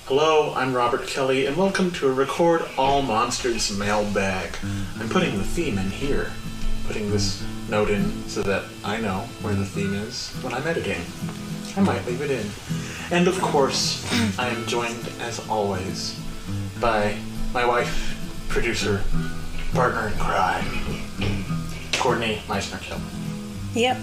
Hello, I'm Robert Kelly, and welcome to a Record All Monsters Mailbag. I'm putting the theme in here, putting this note in so that I know where the theme is when I'm editing. I might leave it in. And of course, I am joined, as always, by my wife, producer, partner in crime, Courtney Meissner-Kelly. Yep.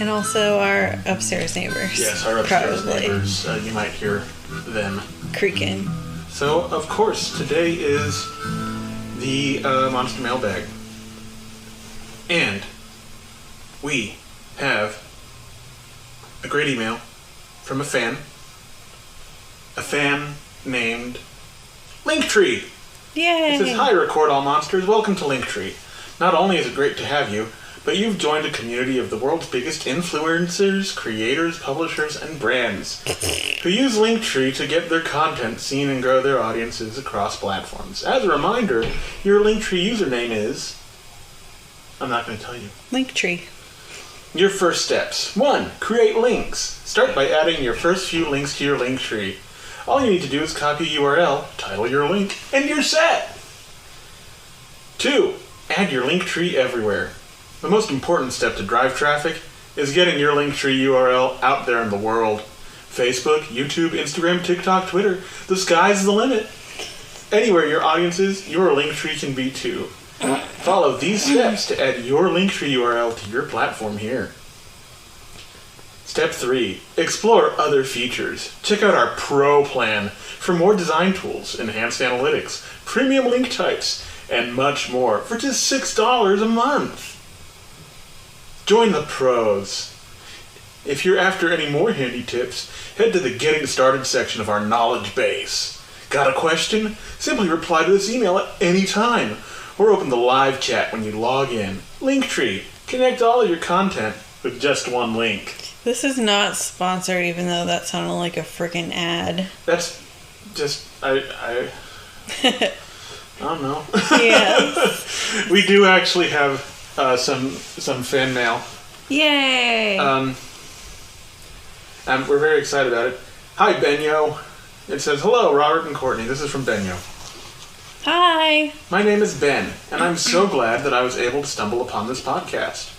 And also our upstairs neighbors. Yes, our upstairs neighbors. You might hear them creaking. So, of course, today is the Monster Mailbag. And we have a great email from a fan named Linktree. Yay! It says, "Hi, Record All Monsters. Welcome to Linktree. Not only is it great to have you, but you've joined a community of the world's biggest influencers, creators, publishers, and brands who use Linktree to get their content seen and grow their audiences across platforms. As a reminder, your Linktree username is..." I'm not going to tell you. Linktree. Your first steps. 1. Create links. Start by adding your first few links to your Linktree. All you need to do is copy a URL, title your link, and you're set. 2. Add your Linktree everywhere. The most important step to drive traffic is getting your Linktree URL out there in the world. Facebook, YouTube, Instagram, TikTok, Twitter. The sky's the limit. Anywhere your audience is, your Linktree can be too. Follow these steps to add your Linktree URL to your platform here. Step 3. Explore other features. Check out our Pro plan for more design tools, enhanced analytics, premium link types, and much more for just $6 a month. Join the pros. If you're after any more handy tips, head to the Getting Started section of our knowledge base. Got a question? Simply reply to this email at any time, or open the live chat when you log in. Linktree. Connect all of your content with just one link. This is not sponsored, even though that sounded like a freaking ad. That's just... I don't know. Yes. We do actually have some fan mail. Yay! We're very excited about it. Hi, Benyo. It says, "Hello, Robert and Courtney. This is from Benyo. Hi! My name is Ben, and I'm so glad that I was able to stumble upon this podcast.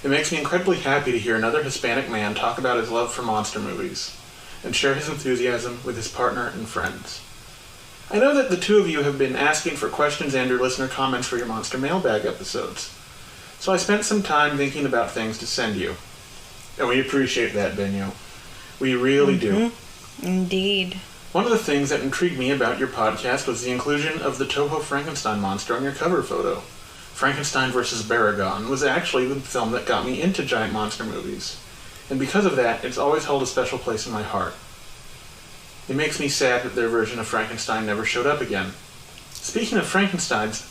It makes me incredibly happy to hear another Hispanic man talk about his love for monster movies and share his enthusiasm with his partner and friends. I know that the two of you have been asking for questions and or listener comments for your Monster Mailbag episodes. So I spent some time thinking about things to send you. And we appreciate that, Benyo. We really do. Indeed. One of the things that intrigued me about your podcast was the inclusion of the Toho Frankenstein monster on your cover photo. Frankenstein vs. Baragon was actually the film that got me into giant monster movies. And because of that, it's always held a special place in my heart. It makes me sad that their version of Frankenstein never showed up again. Speaking of Frankensteins,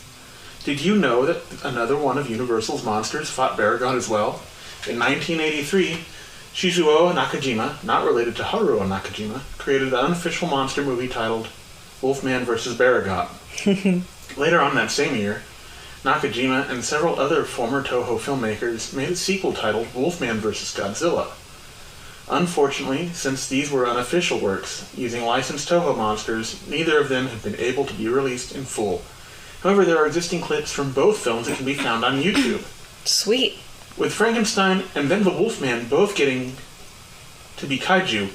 did you know that another one of Universal's monsters fought Baragon as well? In 1983, Shizuo Nakajima, not related to Haruo Nakajima, created an unofficial monster movie titled Wolfman vs. Baragon. Later on that same year, Nakajima and several other former Toho filmmakers made a sequel titled Wolfman vs. Godzilla. Unfortunately, since these were unofficial works, using licensed Toho monsters, neither of them have been able to be released in full. However, there are existing clips from both films that can be found on YouTube. Sweet. With Frankenstein and then the Wolfman both getting to be kaiju,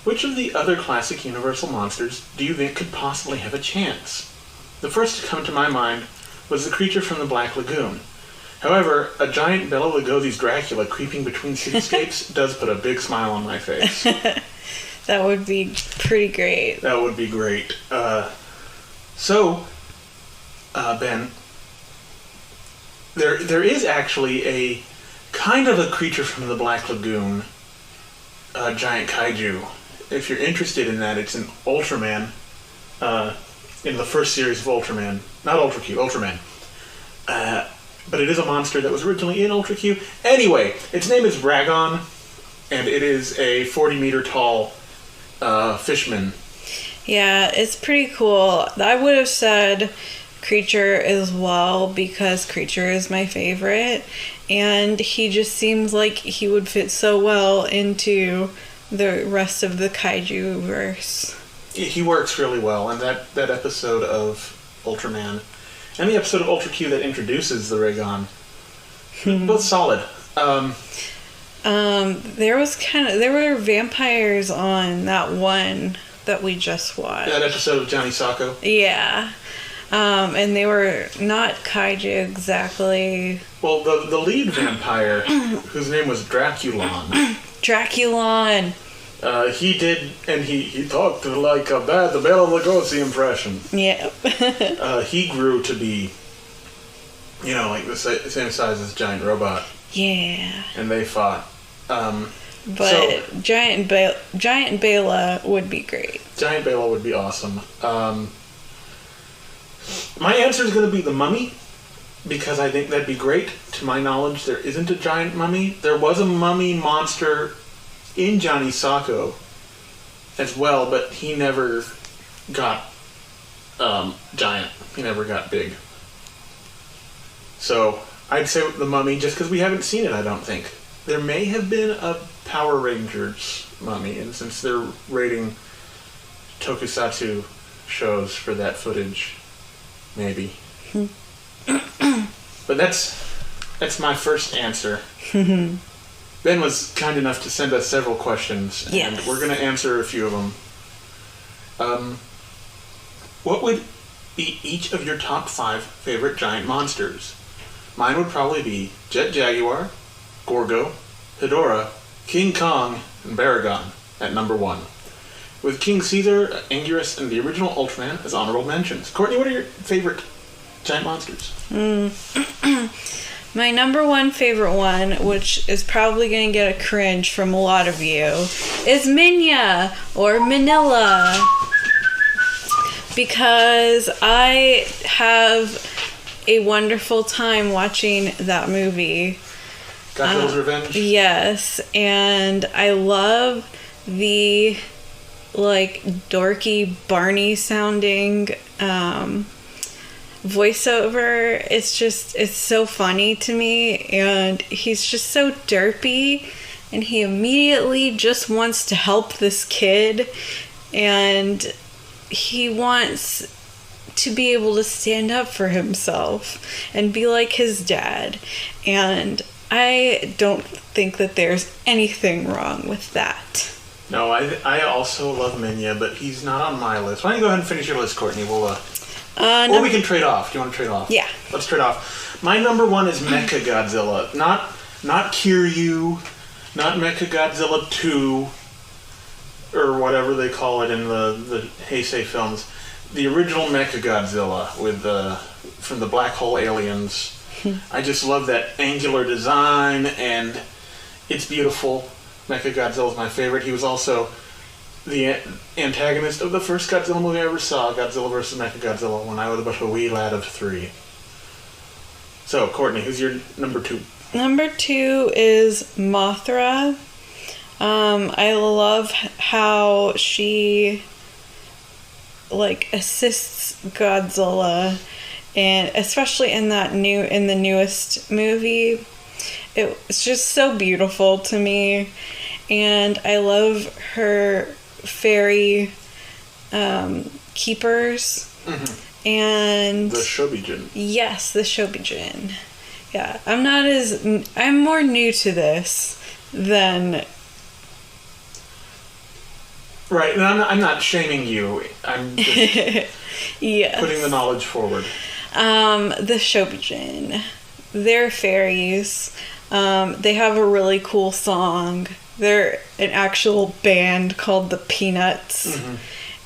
which of the other classic Universal monsters do you think could possibly have a chance? The first to come to my mind was the creature from the Black Lagoon. However, a giant Bela Lugosi's Dracula creeping between cityscapes does put a big smile on my face. That would be pretty great. That would be great. Ben, there is actually a kind of a creature from the Black Lagoon, giant kaiju. If you're interested in that, it's an Ultraman, in the first series of Ultraman. Not Ultra Q, Ultraman. But it is a monster that was originally in Ultra Q. Anyway, its name is Ragon, and it is a 40-meter tall fishman. Yeah, it's pretty cool. I would have said Creature as well, because Creature is my favorite, and he just seems like he would fit so well into the rest of the kaiju verse. He works really well, and that episode of Ultraman and the episode of Ultra Q that introduces the Raygon, both solid. There were vampires on that one that we just watched. That episode of Johnny Sacco. Yeah. And they were not kaiju exactly. Well, the lead vampire, whose name was Draculon. Draculon. He did, and he talked like a the Bela Lugosi impression. Yeah. He grew to be, like the same size as Giant Robot. Yeah. And they fought. Giant Bela would be great. Giant Bela would be awesome. My answer is going to be the Mummy, because I think that'd be great. To my knowledge, there isn't a giant mummy. There was a mummy monster in Johnny Sacco as well, but he never got giant. He never got big. So I'd say the Mummy, just because we haven't seen it, I don't think. There may have been a Power Rangers Mummy, and since they're rating tokusatsu shows for that footage, maybe. But that's my first answer. Ben was kind enough to send us several questions, and we're going to answer a few of them. What would be each of your top 5 favorite giant monsters? Mine would probably be Jet Jaguar, Gorgo, Hedorah, King Kong, and Baragon at number 1. With King Caesar, Anguirus, and the original Ultraman as honorable mentions. Courtney, what are your favorite giant monsters? My number 1 favorite one, which is probably going to get a cringe from a lot of you, is Minya, or Manila. Because I have a wonderful time watching that movie. Godzilla's Revenge? Yes, and I love the, dorky Barney sounding voiceover. It's so funny to me, and he's just so derpy, and he immediately just wants to help this kid, and he wants to be able to stand up for himself and be like his dad, and I don't think that there's anything wrong with that. No, I also love Minya, but he's not on my list. Why don't you go ahead and finish your list, Courtney? We'll or we can trade off. Do you want to trade off? Yeah. Let's trade off. My number 1 is Mecha Godzilla. Not Kiryu, not Mecha Godzilla 2, or whatever they call it in the Heisei films. The original Mecha Godzilla from the Black Hole Aliens. I just love that angular design, and it's beautiful. Mecha Godzilla is my favorite. He was also the antagonist of the first Godzilla movie I ever saw, Godzilla vs. Mechagodzilla, when I was about a wee lad of 3. So, Courtney, who's your number 2? Number 2 is Mothra. I love how she assists Godzilla, and especially in the newest movie. It's just so beautiful to me, and I love her fairy keepers. Mm-hmm. And the Shobijin. Yes, the Shobijin. Yeah, I'm more new to this than. Right, and I'm not shaming you. I'm just yes. putting the knowledge forward. The Shobijin. They're fairies. They have a really cool song. They're an actual band called the Peanuts. Mm-hmm.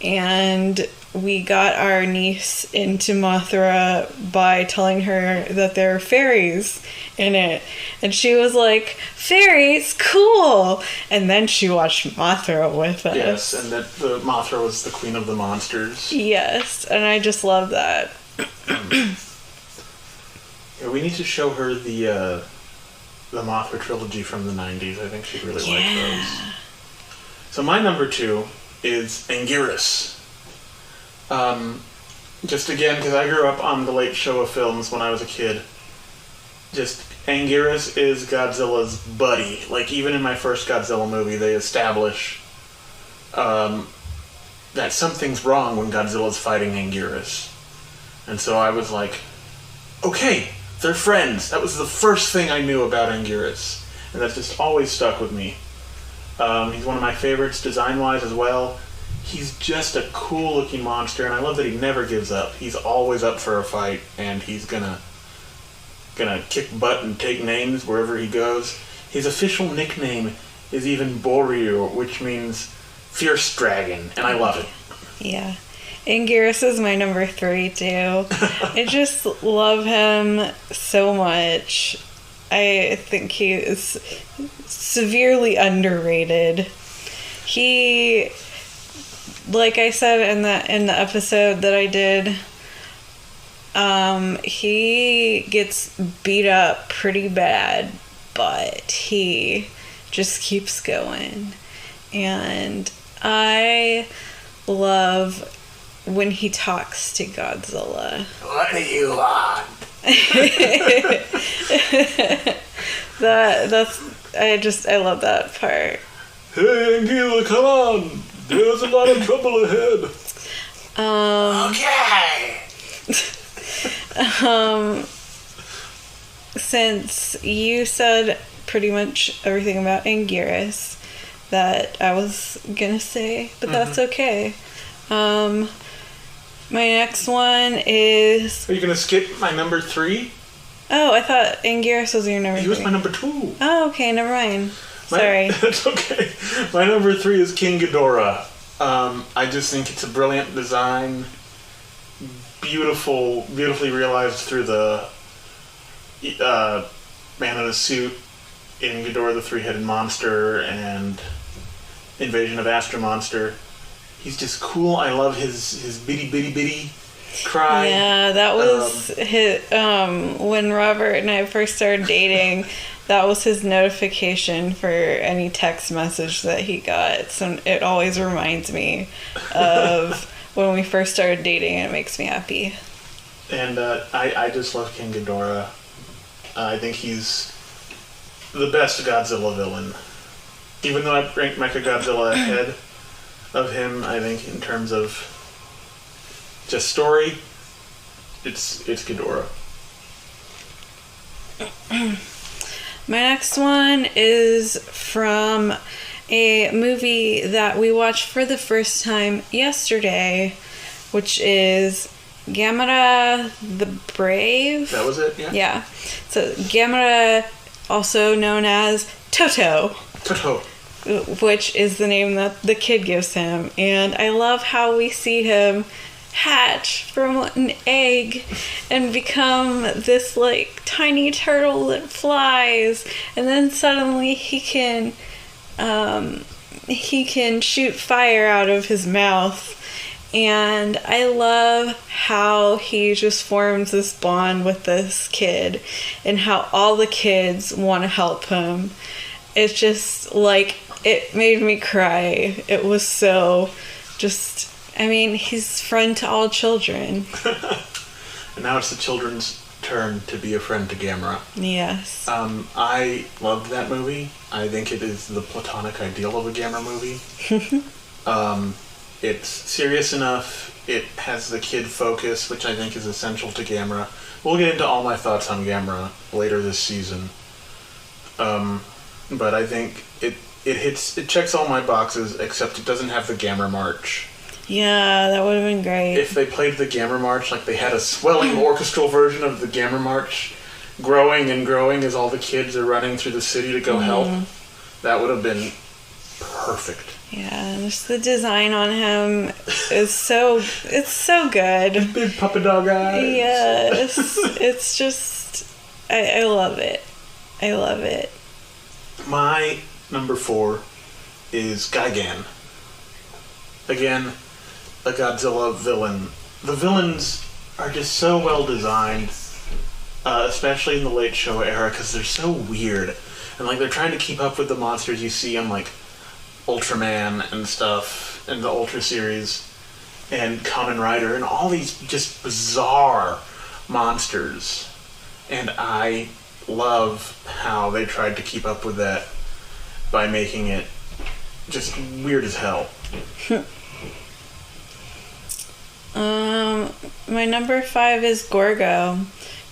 And we got our niece into Mothra by telling her that there are fairies in it. And she was like, fairies? Cool! And then she watched Mothra with us. Yes, and that the Mothra was the queen of the monsters. Yes, and I just love that. Yeah, we need to show her the Mothra trilogy from the 90s. I think she'd really like those. So my number 2 is Anguirus. Just again, because I grew up on the late Showa films when I was a kid. Just, Anguirus is Godzilla's buddy. Even in my first Godzilla movie, they establish that something's wrong when Godzilla's fighting Anguirus. And so I was like, okay, they're friends. That was the first thing I knew about Anguirus. And that's just always stuck with me. He's one of my favorites design-wise as well. He's just a cool-looking monster, and I love that he never gives up. He's always up for a fight, and he's gonna kick butt and take names wherever he goes. His official nickname is even Boryu, which means fierce dragon, and I love it. Yeah. Anguirus is my number 3, too. I just love him so much. I think he is severely underrated. He, like I said in the episode that I did, he gets beat up pretty bad, but he just keeps going. And I love when he talks to Godzilla. What do you want? I love that part. Hey, Anguilla, come on! There's a lot of trouble ahead. Okay. Since you said pretty much everything about Anguirus that I was gonna say, but that's okay. My next one is... Are you gonna skip my number 3? Oh, I thought Anguirus was your number 3. He was my number 2. Oh, okay, never mind. Sorry. That's okay. My number 3 is King Ghidorah. I just think it's a brilliant design. Beautifully realized through the man in a suit in Ghidorah the Three-Headed Monster and Invasion of Astro Monster. He's just cool. I love his bitty cry. Yeah, that was his, when Robert and I first started dating, that was his notification for any text message that he got. So it always reminds me of when we first started dating, and it makes me happy. And I just love King Ghidorah. I think he's the best Godzilla villain. Even though I rank Mechagodzilla ahead of him, I think in terms of just story, it's Ghidorah. My next one is from a movie that we watched for the first time yesterday, which is Gamera the Brave. That was it, yeah? Yeah. So Gamera, also known as Toto. Toto. Which is the name that the kid gives him. And I love how we see him hatch from an egg and become this like tiny turtle that flies, and then suddenly he can shoot fire out of his mouth. And I love how he just forms this bond with this kid and how all the kids want to help him. It's just like, it made me cry. It was so just, I mean, he's friend to all children. And now it's the children's turn to be a friend to Gamera. Yes. I loved that movie. I think it is the platonic ideal of a Gamera movie. It's serious enough. It has the kid focus, which I think is essential to Gamera. We'll get into all my thoughts on Gamera later this season. But I think it checks all my boxes, except it doesn't have the Gamera March. Yeah, that would have been great. If they played the Gamera March, like they had a swelling orchestral version of the Gamera March, growing and growing as all the kids are running through the city to go help, that would have been perfect. Yeah, just the design on him is so good. Big puppy dog eyes. Yes, it's just, I love it. I love it. My number 4 is Gigan. Again, a Godzilla villain. The villains are just so well designed, especially in the late Showa era, because they're so weird. And like they're trying to keep up with the monsters you see on like Ultraman and stuff, and the Ultra series, and Kamen Rider, and all these just bizarre monsters. And I love how they tried to keep up with that by making it just weird as hell. My number 5 is Gorgo,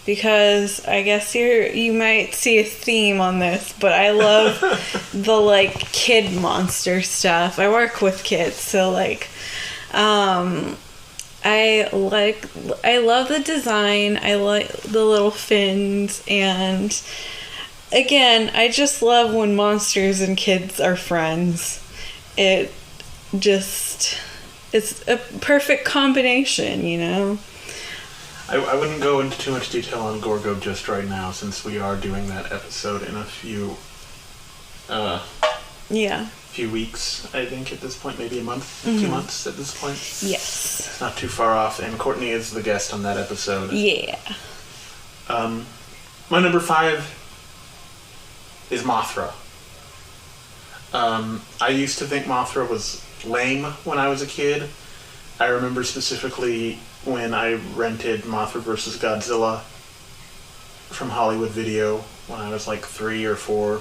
because I guess you might see a theme on this, but I love the like kid monster stuff. I work with kids, so like I love the design. I like the little fins, and again, I just love when monsters and kids are friends. It's a perfect combination, you know? I wouldn't go into too much detail on Gorgo just right now, since we are doing that episode in a few weeks, I think, at this point. Maybe a month, 2 months at this point. Yes. It's not too far off, and Courtney is the guest on that episode. Yeah. My number 5 is Mothra. I used to think Mothra was lame when I was a kid. I remember specifically when I rented Mothra vs. Godzilla from Hollywood Video when I was like 3 or 4,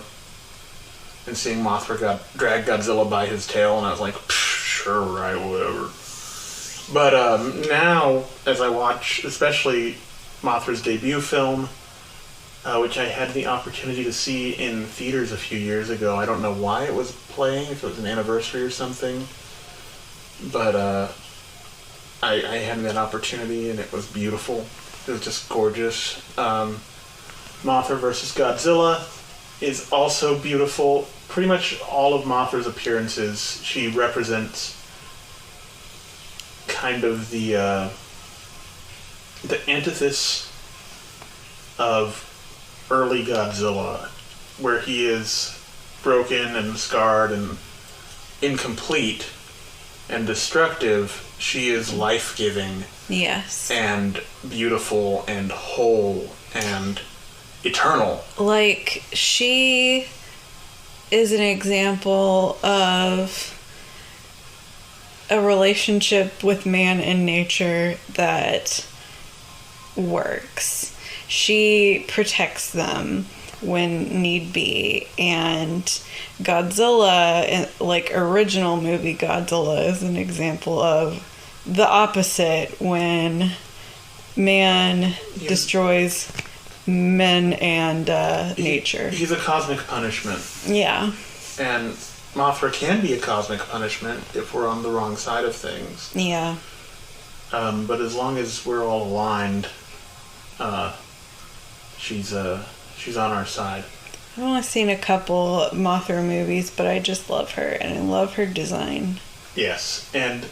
and seeing Mothra drag Godzilla by his tail, and I was like, sure, right, whatever. But now, as I watch, especially Mothra's debut film, which I had the opportunity to see in theaters a few years ago. I don't know why it was playing, if it was an anniversary or something. But I had that opportunity, and it was beautiful. It was just gorgeous. Mothra vs. Godzilla is also beautiful. Pretty much all of Mothra's appearances, she represents kind of the antithesis of early Godzilla, where he is broken and scarred and incomplete and destructive. She is life-giving. Yes. And beautiful and whole and eternal. Like, she is an example of a relationship with man and nature that works. She protects them when need be, and Godzilla, like original movie Godzilla, is an example of the opposite, when man destroys men and nature. He's a cosmic punishment. Yeah. And Mothra can be a cosmic punishment if we're on the wrong side of things. Yeah. But as long as we're all aligned, she's on our side. I've only seen a couple Mothra movies, but I just love her, and I love her design. Yes, and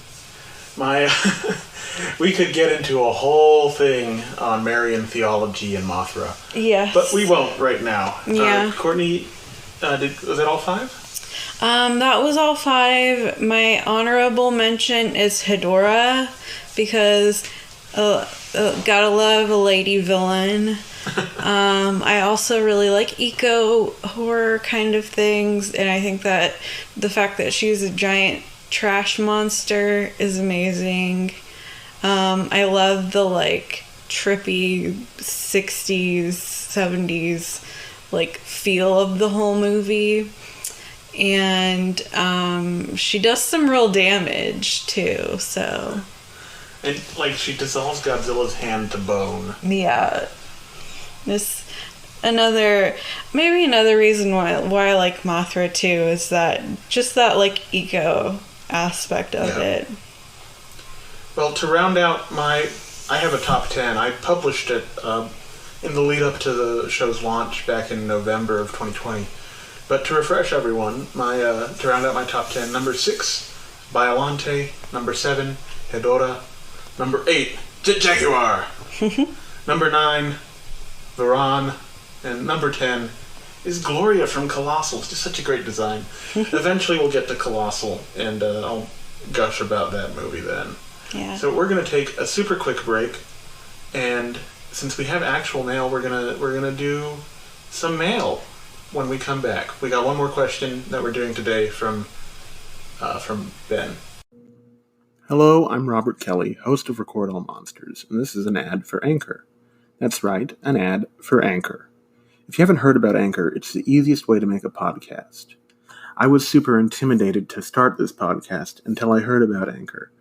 we could get into a whole thing on Marian theology and Mothra. Yes. But we won't right now. Yeah. Courtney, was that all 5? That was all 5. My honorable mention is Hedorah, because gotta love a lady villain. I also really like eco horror kind of things, and I think that the fact that she's a giant trash monster is amazing. I love the like trippy 60s, 70s like feel of the whole movie. And she does some real damage too, so. And like she dissolves Godzilla's hand to bone. Yeah. This another reason why I like Mothra too is that just that like eco aspect of it. Well, to round out I have a top 10. I published it in the lead up to the show's launch back in November of 2020. But to refresh everyone, to round out my top 10, number 6, Biollante. Number 7, Hedorah. Number 8, Jaguar. Number 9, Varan. And number 10 is Gloria from Colossal. It's just such a great design. Eventually we'll get to Colossal, and I'll gush about that movie then. Yeah. So we're going to take a super quick break, and since we have actual mail, we're gonna do some mail when we come back. We got one more question that we're doing today from Ben. Hello, I'm Robert Kelly, host of Record All Monsters, and this is an ad for Anchor. That's right, an ad for Anchor. If you haven't heard about Anchor, it's the easiest way to make a podcast. I was super intimidated to start this podcast until I heard about Anchor,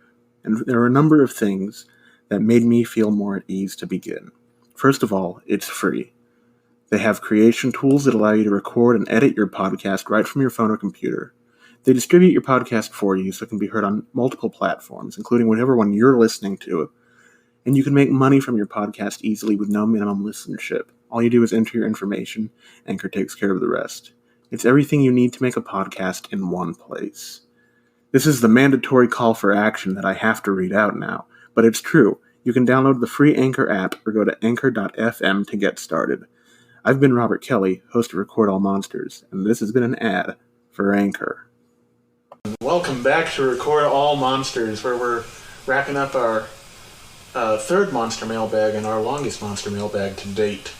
and there are a number of things that made me feel more at ease to begin. First of all, it's free. They have creation tools that allow you to record and edit your podcast right from your phone or computer. They distribute your podcast for you so it can be heard on multiple platforms, including whatever one you're listening to. And you can make money from your podcast easily with no minimum listenership. All you do is enter your information, Anchor takes care of the rest. It's everything you need to make a podcast in one place. This is the mandatory call for action that I have to read out now, but it's true. You can download the free Anchor app or go to anchor.fm to get started. I've been Robert Kelly, host of Record All Monsters, and this has been an ad for Anchor. Welcome back to Record All Monsters, where we're wrapping up our third monster mailbag and our longest monster mailbag to date.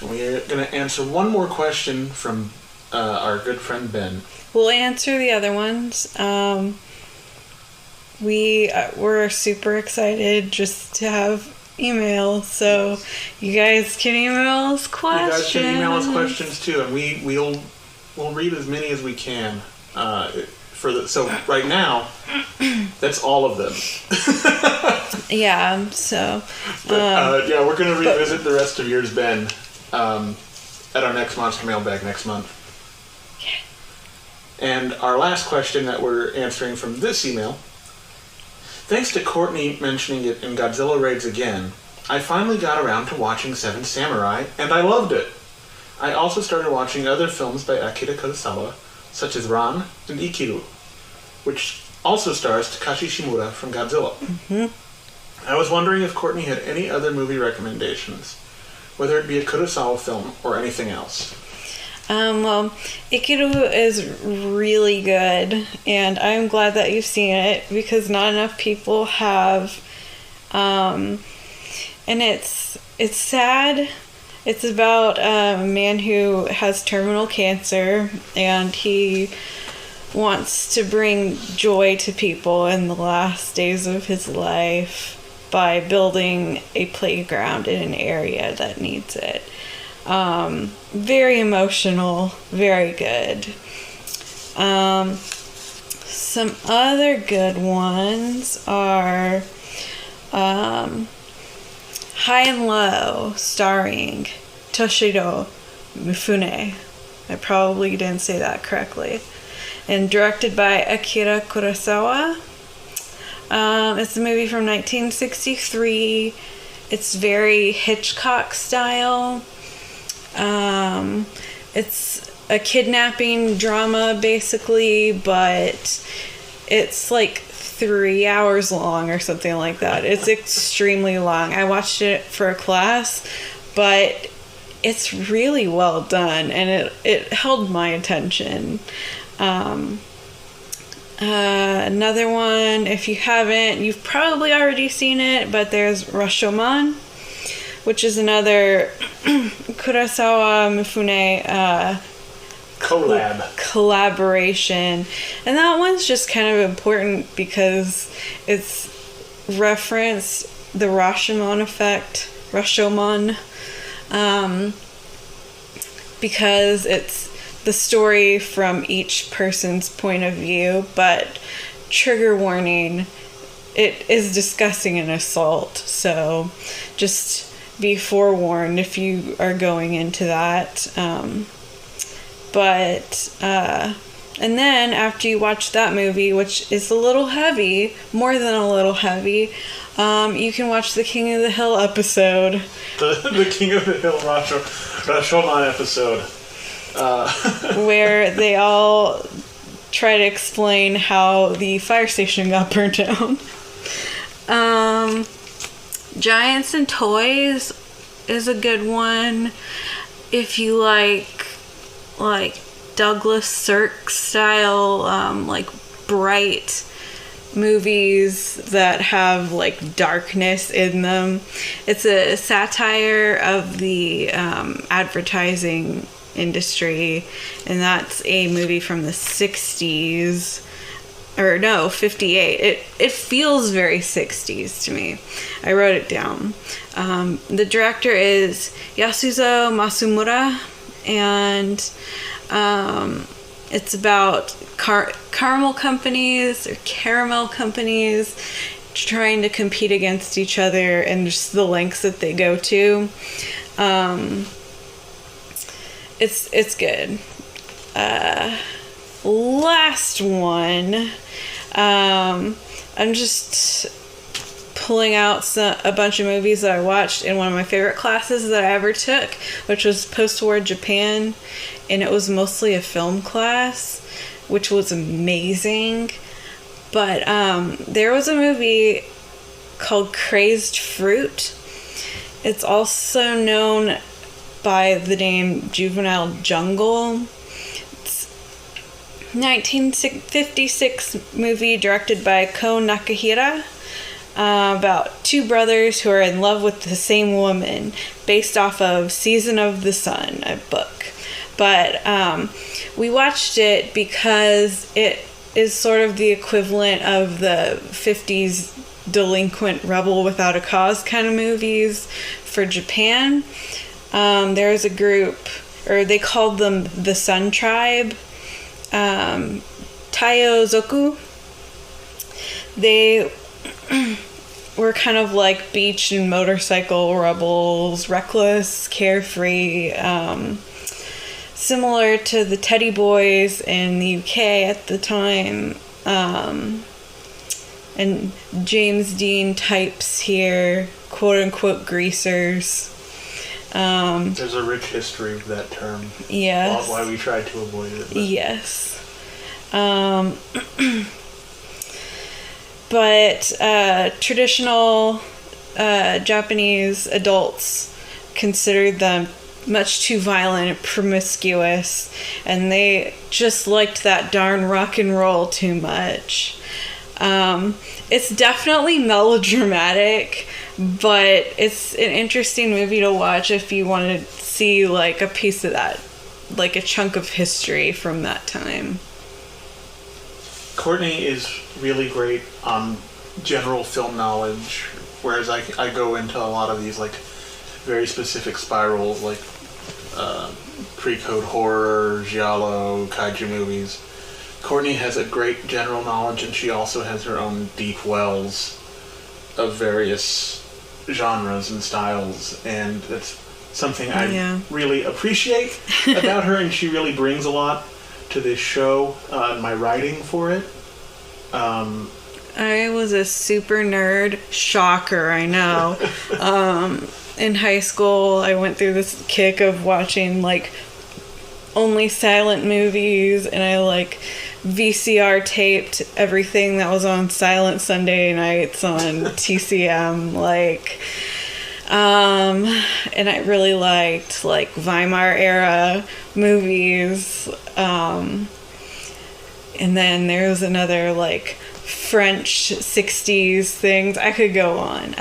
And we're going to answer one more question from our good friend Ben. We'll answer the other ones. We're super excited just to have email, so you guys can email us questions. You guys can email us questions too, and we'll read as many as we can. So right now, that's all of them. Yeah. So. But, we're going to revisit the rest of yours, Ben, at our next monster mailbag next month. Yeah. And our last question that we're answering from this email. Thanks to Courtney mentioning it in Godzilla Raids Again, I finally got around to watching Seven Samurai, and I loved it. I also started watching other films by Akira Kurosawa, such as Ran and Ikiru, which also stars Takashi Shimura from Godzilla. Mm-hmm. I was wondering if Courtney had any other movie recommendations, whether it be a Kurosawa film or anything else. Well, Ikiru is really good, and I'm glad that you've seen it, because not enough people have. And it's sad. It's about a man who has terminal cancer, and he wants to bring joy to people in the last days of his life by building a playground in an area that needs it. Very emotional, very good. Some other good ones are High and Low, starring Toshiro Mifune. I probably didn't say that correctly. And directed by Akira Kurosawa. It's a movie from 1963. It's very Hitchcock style. It's a kidnapping drama, basically, but it's like 3 hours long or something like that. It's extremely long. I watched it for a class, but it's really well done, and it held my attention. Another one, if you haven't, you've probably already seen it, but there's Rashomon, which is another Kurosawa Mifune collaboration. And that one's just kind of important because it's referenced the Rashomon effect, because it's the story from each person's point of view, but trigger warning, it is discussing an assault, so just be forewarned if you are going into that. And then after you watch that movie, which is a little heavy, more than a little heavy, you can watch the King of the Hill episode. The King of the Hill Rashomon episode. Where they all try to explain how the fire station got burnt down. Giants and Toys is a good one. If you like Douglas Sirk style, like bright movies that have like darkness in them. It's a satire of the advertising industry, and that's a movie from the 60s, or no, 58. It feels very 60s to me. I wrote it down. The director is Yasuzo Masumura, and it's about caramel companies, trying to compete against each other and just the lengths that they go to. It's good. Last one. I'm just pulling out a bunch of movies that I watched in one of my favorite classes that I ever took, which was post-war Japan, and it was mostly a film class, which was amazing. But there was a movie called Crazed Fruit. It's also known by the name Juvenile Jungle. It's 1956 movie directed by Ko Nakahira, about two brothers who are in love with the same woman, based off of Season of the Sun, a book. But we watched it because it is sort of the equivalent of the 50s delinquent rebel without a cause kind of movies for Japan. There's a group, or they called them the Sun Tribe, Taiyozoku. They were kind of like beach and motorcycle rebels, reckless, carefree, similar to the Teddy Boys in the UK at the time, and James Dean types here, quote-unquote greasers. There's a rich history of that term. Yes. Why we tried to avoid it. But. Yes. But traditional Japanese adults considered them much too violent and promiscuous, and they just liked that darn rock and roll too much. It's definitely melodramatic, but it's an interesting movie to watch if you want to see like a piece of that, like a chunk of history from that time. Courtney is really great on general film knowledge, whereas I go into a lot of these like very specific spirals, like pre-code horror, giallo, kaiju movies. Courtney has a great general knowledge, and she also has her own deep wells of various genres and styles, and that's something I really appreciate about her, and she really brings a lot to this show, my writing for it. I was a super nerd. Shocker, I know. In high school, I went through this kick of watching, like, only silent movies, and I, like, VCR taped everything that was on Silent Sunday nights on TCM, like, and I really liked, like, Weimar era movies, and then there was another, like, French 60s things. I could go on.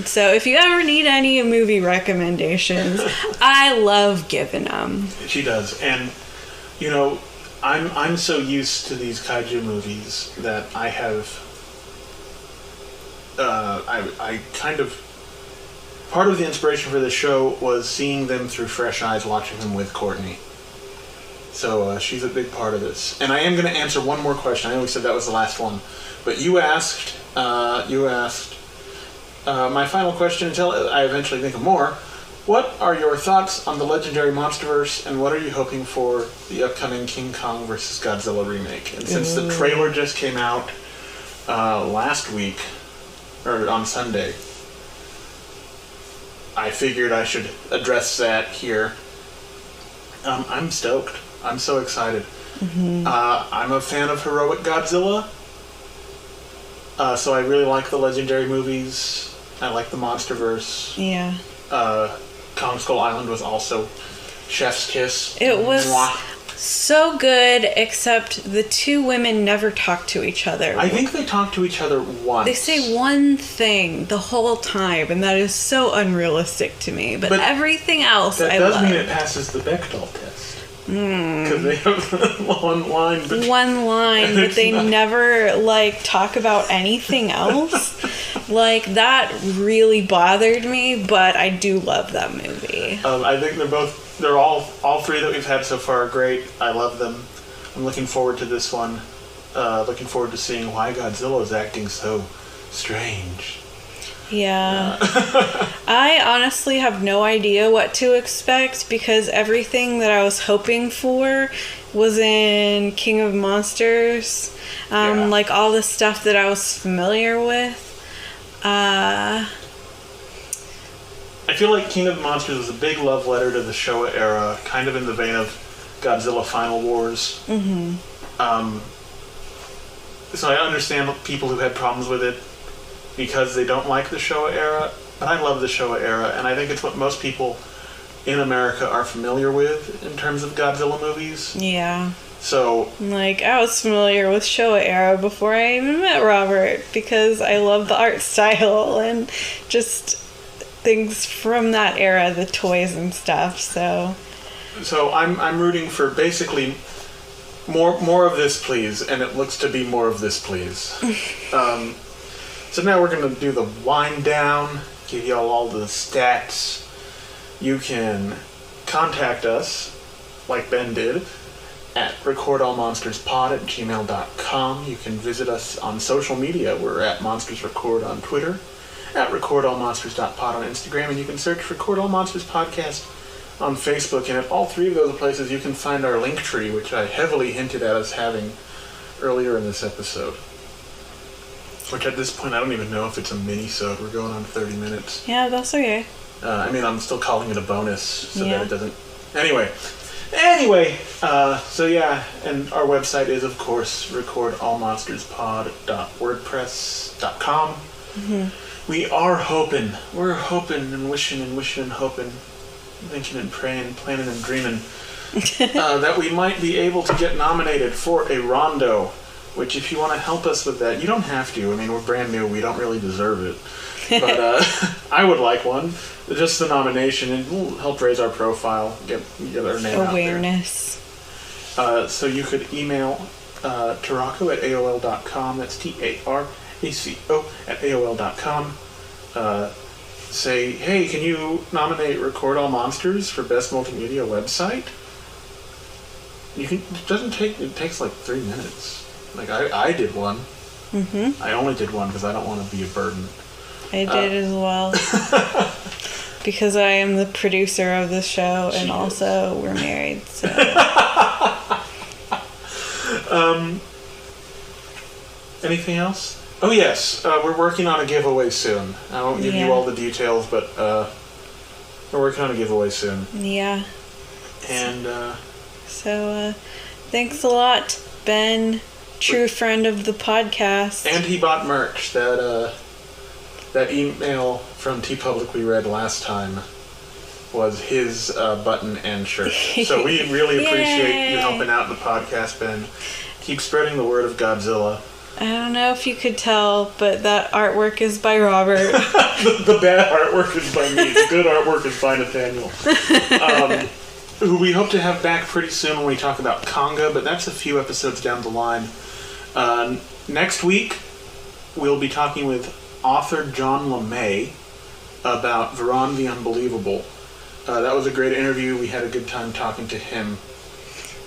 So if you ever need any movie recommendations, I love giving them. She does. And, you know, I'm so used to these kaiju movies that I have, I kind of, part of the inspiration for this show was seeing them through fresh eyes, watching them with Courtney. So she's a big part of this. And I am going to answer one more question. I know we said that was the last one. But you asked my final question until I eventually think of more. What are your thoughts on the legendary Monsterverse, and what are you hoping for the upcoming King Kong vs. Godzilla remake? And since the trailer just came out last week, or on Sunday, I figured I should address that here. I'm stoked. I'm so excited. Mm-hmm. I'm a fan of heroic Godzilla, so I really like the legendary movies. I like the Monsterverse. Yeah. Kong Skull Island was also chef's kiss. It was so good, except the two women never talk to each other. I think they talk to each other once. They say one thing the whole time, and that is so unrealistic to me. But everything else I love. That does mean it passes the Bechdel test. Because they have one line. One line, but they never, like, talk about anything else. Like, that really bothered me, but I do love that movie. I think they're all three that we've had so far are great. I love them. I'm looking forward to this one. Looking forward to seeing why Godzilla is acting so strange. Yeah. I honestly have no idea what to expect because everything that I was hoping for was in King of Monsters. Like all the stuff that I was familiar with. I feel like King of Monsters was a big love letter to the Showa era, kind of in the vein of Godzilla Final Wars. Mm-hmm. So I understand people who had problems with it because they don't like the Showa era, but I love the Showa era, and I think it's what most people in America are familiar with in terms of Godzilla movies. Yeah. So, like, I was familiar with Showa era before I even met Robert because I love the art style and just things from that era, the toys and stuff. So I'm rooting for basically more of this, please, and it looks to be more of this, please. So now we're going to do the wind down, give y'all all the stats. You can contact us, like Ben did, at recordallmonsterspod@gmail.com. You can visit us on social media. We're at Monsters Record on Twitter, at recordallmonsters.pod on Instagram, and you can search Record All Monsters Podcast on Facebook. And at all three of those places, you can find our link tree, which I heavily hinted at us having earlier in this episode. Which at this point, I don't even know if it's a mini-sode. We're going on 30 minutes. yeah, that's okay. I'm still calling it a bonus so that it doesn't... Anyway, so yeah, and our website is, of course, recordallmonsterspod.wordpress.com. Mm-hmm. We're hoping and wishing and hoping, thinking and praying, planning and dreaming, that we might be able to get nominated for a Rondo, which if you want to help us with that, you don't have to. I mean, we're brand new, we don't really deserve it. But I would like one. Just the nomination, and will help raise our profile, get our name awareness. out there. So you could email Taraco at AOL.com. That's TARACO at AOL.com. Say, hey, can you nominate Record All Monsters for Best Multimedia Website? You can. It takes like 3 minutes. Like I did one. Mm-hmm. I only did one because I don't want to be a burden. I did as well. Because I am the producer of the show, and also we're married, so... Anything else? Oh, yes. We're working on a giveaway soon. I won't give you all the details, but we're working on a giveaway soon. Yeah. And, So, thanks a lot, Ben, true friend of the podcast. And he bought merch. That email from TeePublic we read last time was his button and shirt. So we really appreciate you helping out the podcast, Ben. Keep spreading the word of Godzilla. I don't know if you could tell, but that artwork is by Robert. The bad artwork is by me. The good artwork is by Nathaniel. Who we hope to have back pretty soon when we talk about Conga, but that's a few episodes down the line. Next week, we'll be talking with author John LeMay about Varan the Unbelievable. That was a great interview. We had a good time talking to him.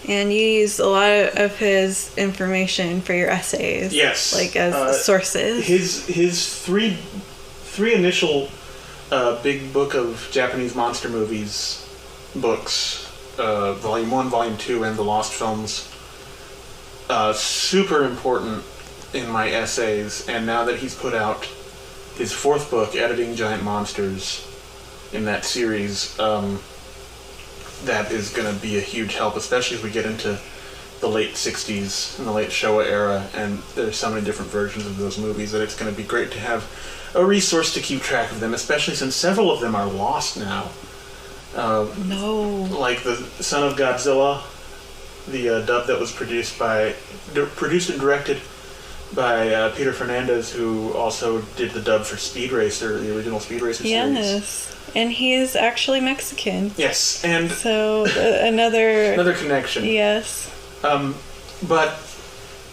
And you used a lot of his information for your essays. Yes. Like as sources. His three initial big book of Japanese monster movies books, Volume 1, Volume 2, and The Lost Films, super important in my essays. And now that he's put out his fourth book, Editing Giant Monsters, in that series, that is going to be a huge help, especially as we get into the late 60s and the late Showa era, and there's so many different versions of those movies that it's going to be great to have a resource to keep track of them, especially since several of them are lost now. No. Like the Son of Godzilla, the dub that was produced and directed by Peter Fernandez, who also did the dub for Speed Racer, the original Speed Racer series. Yes, and he is actually Mexican. Yes, and so another connection. Yes. But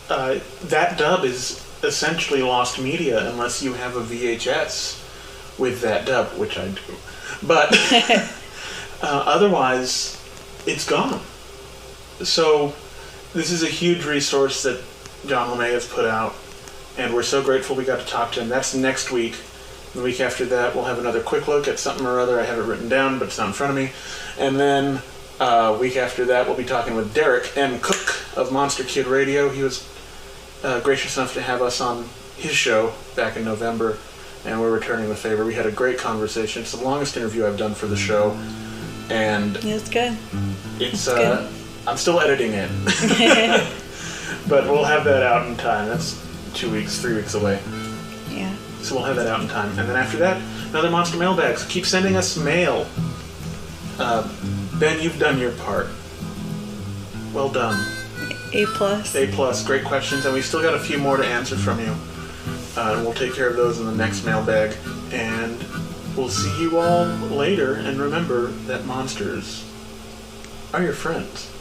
that dub is essentially lost media unless you have a VHS with that dub, which I do. But otherwise, it's gone. So this is a huge resource that John LeMay has put out, and we're so grateful we got to talk to him. That's next week. The week after that, we'll have another quick look at something or other. I have it written down, but it's not in front of me. And then week after that, we'll be talking with Derek M. Cook of Monster Kid Radio. He was gracious enough to have us on his show back in November, and we're returning the favor. We had a great conversation. It's the longest interview I've done for the show, and It's good. it's good. I'm still editing it, but we'll have that out in time. That's 3 weeks away. Yeah. So we'll have that out in time. And then after that, another Monster Mailbag. So keep sending us mail. Ben, you've done your part. Well done. A+. A+. Great questions. And we still got a few more to answer from you. And we'll take care of those in the next mailbag. And we'll see you all later. And remember that monsters are your friends.